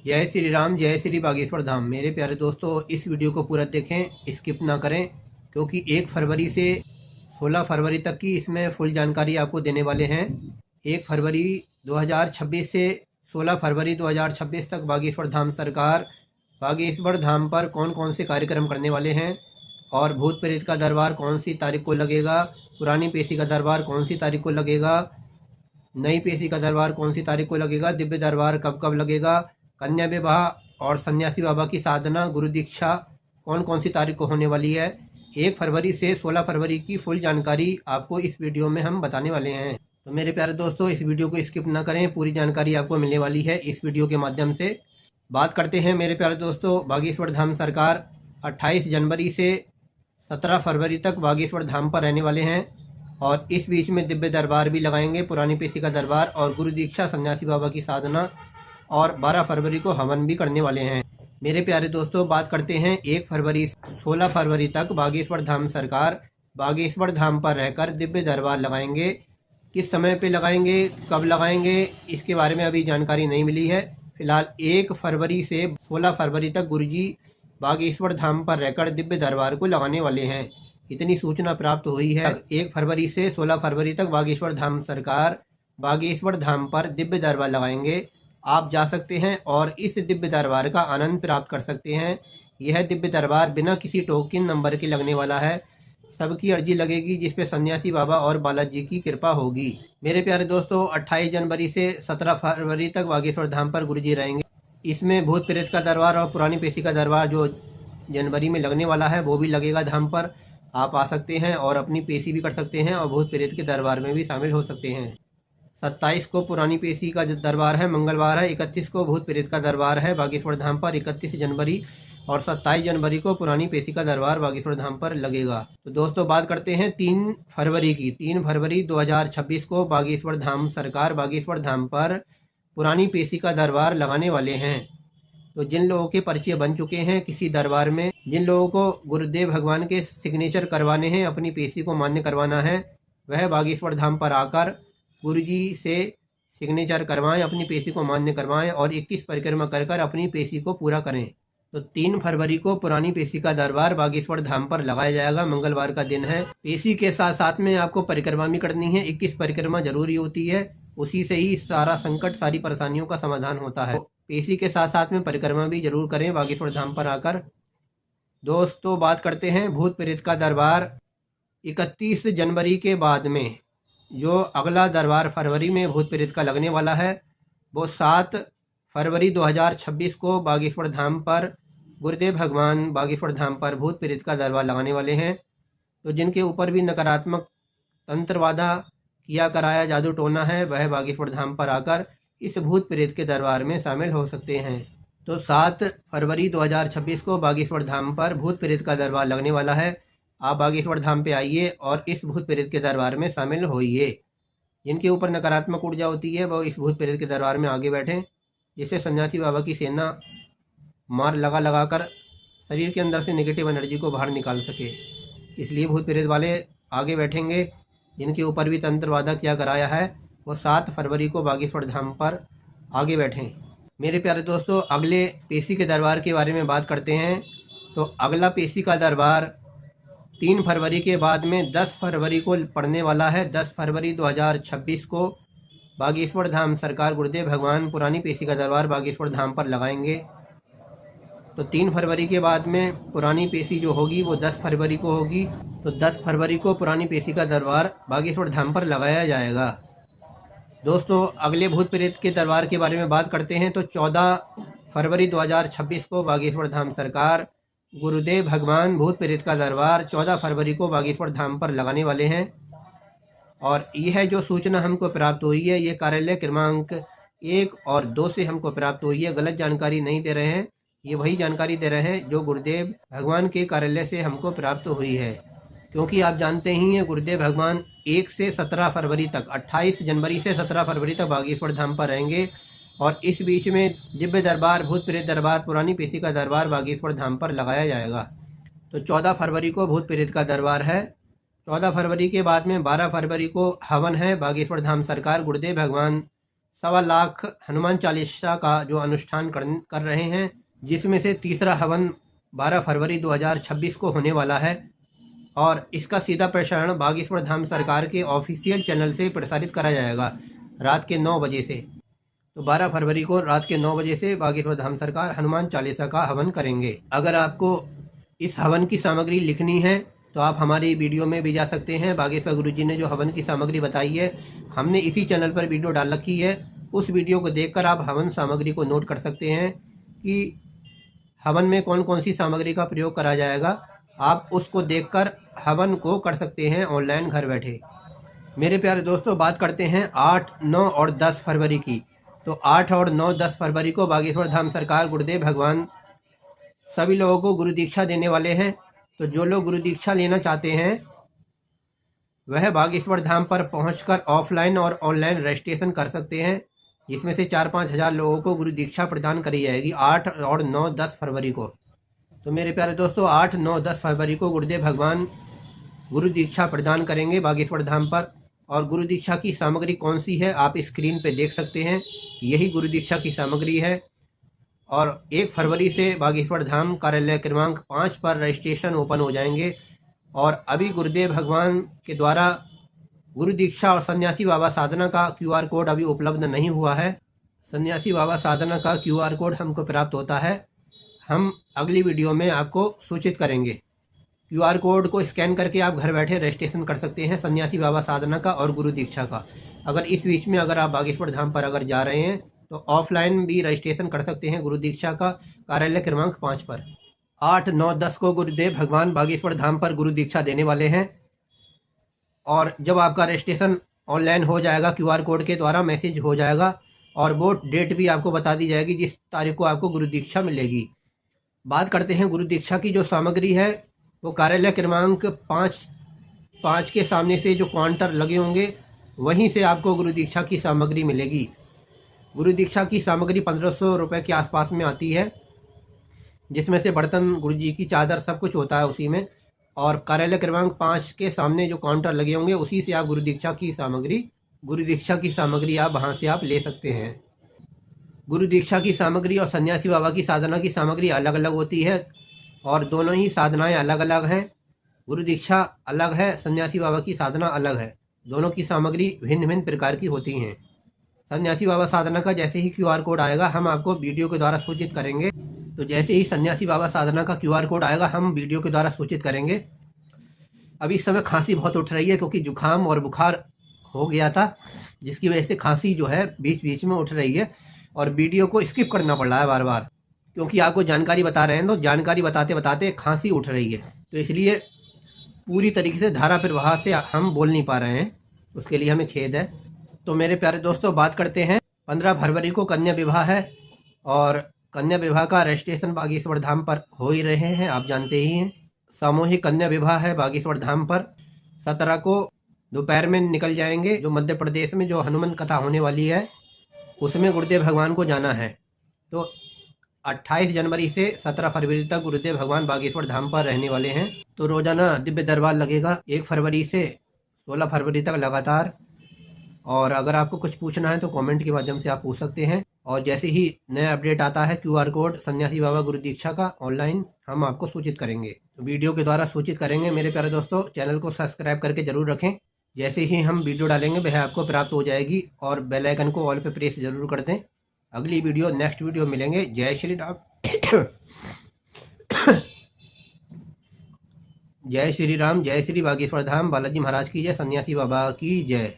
जय श्री राम, जय श्री बागेश्वर धाम। मेरे प्यारे दोस्तों, इस वीडियो को पूरा देखें, स्किप ना करें, क्योंकि 1 फरवरी से 16 फरवरी तक की इसमें फुल जानकारी आपको देने वाले हैं। 1 फरवरी 2026 से 16 फरवरी 2026 तक बागेश्वर धाम सरकार बागेश्वर धाम पर कौन कौन से कार्यक्रम करने वाले हैं और भूत प्रेत का दरबार कौन सी तारीख को लगेगा, पुरानी पेशी का दरबार कौन सी तारीख को लगेगा, नई पेशी का दरबार कौन सी तारीख को लगेगा, दिव्य दरबार कब कब लगेगा, कन्या विवाह और सन्यासी बाबा की साधना गुरु दीक्षा कौन कौन सी तारीख को होने वाली है। 1 फरवरी से 16 फरवरी की फुल जानकारी आपको इस वीडियो में हम बताने वाले हैं। तो मेरे प्यारे दोस्तों, इस वीडियो को स्किप ना करें, पूरी जानकारी आपको मिलने वाली है इस वीडियो के माध्यम से। बात करते हैं मेरे प्यारे दोस्तों, बागेश्वर धाम सरकार 28 जनवरी से 17 फरवरी तक बागेश्वर धाम पर रहने वाले हैं और इस बीच में दिव्य दरबार भी लगाएंगे, पुरानी पेशी का दरबार और गुरु दीक्षा सन्यासी बाबा की साधना, और 12 फरवरी को हवन भी करने वाले हैं। मेरे प्यारे दोस्तों, बात करते हैं 1 फरवरी से 16 फरवरी तक बागेश्वर धाम सरकार बागेश्वर धाम पर रहकर दिव्य दरबार लगाएंगे। किस समय पे लगाएंगे, कब लगाएंगे, इसके बारे में अभी जानकारी नहीं मिली है। फिलहाल 1 फरवरी से 16 फरवरी तक गुरुजी बागेश्वर धाम पर रहकर दिव्य दरबार को लगाने वाले हैं, इतनी सूचना प्राप्त हुई है। 1 फरवरी से 16 फरवरी तक बागेश्वर धाम सरकार बागेश्वर धाम पर दिव्य दरबार लगाएंगे। आप जा सकते हैं और इस दिव्य दरबार का आनंद प्राप्त कर सकते हैं। यह दिव्य दरबार बिना किसी टोकन नंबर के लगने वाला है। सबकी अर्जी लगेगी जिस पे सन्यासी बाबा और बालाजी की कृपा होगी। मेरे प्यारे दोस्तों, 28 जनवरी से 17 फरवरी तक बागेश्वर धाम पर गुरुजी रहेंगे। इसमें भूत प्रेत का दरबार और पुरानी पेशी का दरबार जो जनवरी में लगने वाला है वो भी लगेगा धाम पर। आप आ सकते हैं और अपनी पेशी भी कर सकते हैं और भूत प्रेत के दरबार में भी शामिल हो सकते हैं। 27 को पुरानी पेशी का दरबार है, मंगलवार है। 31 को भूत प्रेत का दरबार है बागेश्वर धाम पर 31 जनवरी, और 27 जनवरी को पुरानी पेशी का दरबार बागेश्वर धाम पर लगेगा। तो दोस्तों, बात करते हैं 3 फरवरी की। 3 फरवरी 2026 को बागेश्वर धाम सरकार बागेश्वर धाम पर पुरानी पेशी का दरबार लगाने वाले हैं। तो जिन लोगों के परिचय बन चुके हैं किसी दरबार में, जिन लोगों को गुरुदेव भगवान के सिग्नेचर करवाने हैं, अपनी पेशी को मान्य करवाना है, वह बागेश्वर धाम पर आकर गुरुजी से सिग्नेचर करवाएं, अपनी पेशी को मान्य करवाएं और 21 परिक्रमा कर कर अपनी पेशी को पूरा करें। तो 3 फरवरी को पुरानी पेशी का दरबार बागेश्वर धाम पर लगाया जाएगा, मंगलवार का दिन है। पेशी के साथ साथ में आपको परिक्रमा भी करनी है। 21 परिक्रमा जरूरी होती है, उसी से ही सारा संकट, सारी परेशानियों का समाधान होता है। तो पेशी के साथ साथ में परिक्रमा भी जरूर करें बागेश्वर धाम पर आकर। दोस्तों, बात करते हैं भूत प्रेत का दरबार 31 जनवरी के बाद में जो अगला दरबार फरवरी में भूत प्रेत का लगने वाला है, वो 7 फरवरी 2026 को बागेश्वर धाम पर गुरुदेव भगवान बागेश्वर धाम पर भूत प्रेत का दरबार लगाने वाले हैं। तो जिनके ऊपर भी नकारात्मक तंत्रवादा किया कराया जादू टोना है, वह बागेश्वर धाम पर आकर इस भूत प्रेत के दरबार में शामिल हो सकते हैं। तो 7 फरवरी 2026 को बागेश्वर धाम पर भूत प्रेत का दरबार लगने वाला है। आप बागेश्वर धाम पे आइए और इस भूत प्रेत के दरबार में शामिल होइए। जिनके ऊपर नकारात्मक ऊर्जा होती है वो इस भूत प्रेत के दरबार में आगे बैठें, जिससे सन्यासी बाबा की सेना मार लगा लगा कर शरीर के अंदर से नेगेटिव एनर्जी को बाहर निकाल सके। इसलिए भूत प्रेत वाले आगे बैठेंगे। जिनके ऊपर भी तंत्रवादा किया कराया है वो 7 फरवरी को बागेश्वर धाम पर आगे बैठें। मेरे प्यारे दोस्तों, अगले पेशी के दरबार के बारे में बात करते हैं। तो अगला पेशी का दरबार 3 फरवरी के बाद में 10 फरवरी को पड़ने वाला है। 10 फरवरी 2026 को बागेश्वर धाम सरकार गुरुदेव भगवान पुरानी पेशी का दरबार बागेश्वर धाम पर लगाएंगे। तो 3 फरवरी के बाद में पुरानी पेशी जो होगी वो 10 फरवरी को होगी। तो 10 फरवरी को पुरानी पेशी का दरबार बागेश्वर धाम पर लगाया जाएगा। दोस्तों, अगले भूत प्रेत के दरबार के बारे में बात करते हैं। तो 14 फरवरी 2026 को बागेश्वर धाम सरकार गुरुदेव भगवान भूत प्रेत का दरबार 14 फरवरी को बागेश्वर धाम पर लगाने वाले हैं। और यह जो सूचना हमको प्राप्त हुई है, ये कार्यालय क्रमांक 1 और 2 से हमको प्राप्त हुई है। गलत जानकारी नहीं दे रहे हैं, ये वही जानकारी दे रहे हैं जो गुरुदेव भगवान के कार्यालय से हमको प्राप्त हुई है। क्योंकि आप जानते ही हैं, गुरुदेव भगवान 1 से 17 फरवरी तक, 28 जनवरी से 17 फरवरी तक बागेश्वर धाम पर रहेंगे और इस बीच में दिव्य दरबार भूत प्रेत दरबार पुरानी पेशी का दरबार बागेश्वर धाम पर लगाया जाएगा। तो 14 फरवरी को भूत प्रेत का दरबार है। 14 फरवरी के बाद में 12 फरवरी को हवन है। बागेश्वर धाम सरकार गुरुदेव भगवान 1.25 लाख हनुमान चालीसा का जो अनुष्ठान कर रहे हैं, जिसमें से तीसरा हवन 12 फरवरी 2026 को होने वाला है और इसका सीधा प्रसारण बागेश्वर धाम सरकार के ऑफिशियल चैनल से प्रसारित करा जाएगा रात के 9 बजे से। तो 12 फरवरी को रात के 9 बजे से बागेश्वर धाम सरकार हनुमान चालीसा का हवन करेंगे। अगर आपको इस हवन की सामग्री लिखनी है तो आप हमारी वीडियो में भी जा सकते हैं। बागेश्वर गुरुजी ने जो हवन की सामग्री बताई है, हमने इसी चैनल पर वीडियो डाल रखी है। उस वीडियो को देखकर आप हवन सामग्री को नोट कर सकते हैं कि हवन में कौन कौन सी सामग्री का प्रयोग करा जाएगा। आप उसको देखकर हवन को कर सकते हैं ऑनलाइन घर बैठे। मेरे प्यारे दोस्तों, बात करते हैं 8, 9 और 10 फरवरी की। तो 8 और 9, 10 फरवरी को बागेश्वर धाम सरकार गुरुदेव भगवान सभी लोगों को गुरु दीक्षा देने वाले हैं। तो जो लोग गुरु दीक्षा लेना चाहते हैं वह बागेश्वर धाम पर पहुंचकर ऑफलाइन और ऑनलाइन रजिस्ट्रेशन कर सकते हैं, जिसमें से 4-5 हज़ार लोगों को गुरु दीक्षा प्रदान करी जाएगी 8 और 9, 10 फरवरी को। तो मेरे प्यारे दोस्तों, 8, 9, 10 फरवरी को गुरुदेव भगवान गुरु दीक्षा प्रदान करेंगे बागेश्वर धाम पर। और गुरु दीक्षा की सामग्री कौन सी है आप स्क्रीन पे देख सकते हैं, यही गुरु दीक्षा की सामग्री है। और 1 फरवरी से बागेश्वर धाम कार्यालय क्रमांक 5 पर रजिस्ट्रेशन ओपन हो जाएंगे। और अभी गुरुदेव भगवान के द्वारा गुरु दीक्षा और सन्यासी बाबा साधना का QR कोड अभी उपलब्ध नहीं हुआ है। सन्यासी बाबा साधना का QR कोड हमको प्राप्त होता है, हम अगली वीडियो में आपको सूचित करेंगे। QR कोड को स्कैन करके आप घर बैठे रजिस्ट्रेशन कर सकते हैं सन्यासी बाबा साधना का और गुरु दीक्षा का। अगर इस बीच में अगर आप बागेश्वर धाम पर अगर जा रहे हैं तो ऑफलाइन भी रजिस्ट्रेशन कर सकते हैं गुरु दीक्षा का कार्यालय क्रमांक 5 पर। 8, 9, 10 को गुरुदेव भगवान बागेश्वर धाम पर गुरु दीक्षा देने वाले हैं। और जब आपका रजिस्ट्रेशन ऑनलाइन हो जाएगा QR कोड के द्वारा मैसेज हो जाएगा और वो डेट भी आपको बता दी जाएगी जिस तारीख को आपको गुरु दीक्षा मिलेगी। बात करते हैं गुरु दीक्षा की जो सामग्री है, वो कार्यालय क्रमांक 5 के सामने से जो काउंटर लगे होंगे वहीं से आपको गुरु दीक्षा की सामग्री मिलेगी। गुरु दीक्षा की सामग्री 1500 रुपये के आसपास में आती है, जिसमें से बर्तन, गुरु जी की चादर, सब कुछ होता है उसी में। और कार्यालय क्रमांक 5 के सामने जो काउंटर लगे होंगे उसी से आप गुरु दीक्षा की सामग्री आप वहाँ से आप ले सकते हैं। गुरु दीक्षा की सामग्री और सन्यासी बाबा की साधना की सामग्री अलग अलग होती है और दोनों ही साधनाएं अलग अलग हैं। गुरु दीक्षा अलग है, सन्यासी बाबा की साधना अलग है। दोनों की सामग्री भिन्न भिन्न प्रकार की होती हैं। सन्यासी बाबा साधना का जैसे ही QR कोड आएगा हम आपको वीडियो के द्वारा सूचित करेंगे। तो जैसे ही सन्यासी बाबा साधना का QR कोड आएगा हम वीडियो के द्वारा सूचित करेंगे। अभी इस समय खांसी बहुत उठ रही है क्योंकि जुकाम और बुखार हो गया था, जिसकी वजह से खांसी जो है बीच बीच में उठ रही है और वीडियो को स्किप करना पड़ रहा है बार बार, क्योंकि आपको जानकारी बता रहे हैं तो जानकारी बताते बताते खांसी उठ रही है। तो इसलिए पूरी तरीके से धारा प्रवाह से हम बोल नहीं पा रहे हैं, उसके लिए हमें खेद है। तो मेरे प्यारे दोस्तों, बात करते हैं 15 फरवरी को कन्या विवाह है और कन्या विवाह का रजिस्ट्रेशन बागेश्वर धाम पर हो ही रहे हैं, आप जानते ही हैं। सामूहिक कन्या विवाह है बागेश्वर धाम पर। 17 को दोपहर में निकल जाएंगे। जो मध्य प्रदेश में जो हनुमान कथा होने वाली है उसमें गुरुदेव भगवान को जाना है। तो 28 जनवरी से 17 फरवरी तक गुरुदेव भगवान बागेश्वर धाम पर रहने वाले हैं। तो रोजाना दिव्य दरबार लगेगा 1 फरवरी से 16 फरवरी तक लगातार। और अगर आपको कुछ पूछना है तो कमेंट के माध्यम से आप पूछ सकते हैं। और जैसे ही नया अपडेट आता है QR कोड सन्यासी बाबा गुरु दीक्षा का ऑनलाइन, हम आपको सूचित करेंगे, तो वीडियो के द्वारा सूचित करेंगे। मेरे प्यारे दोस्तों, चैनल को सब्सक्राइब करके जरूर रखें। जैसे ही हम वीडियो डालेंगे वह आपको प्राप्त हो जाएगी और बेल आइकन को ऑल पे प्रेस जरूर कर दें। अगली वीडियो नेक्स्ट वीडियो मिलेंगे। जय श्री राम। जय श्री राम, जय श्री बागेश्वर धाम बालाजी महाराज की जय, सन्यासी बाबा की जय।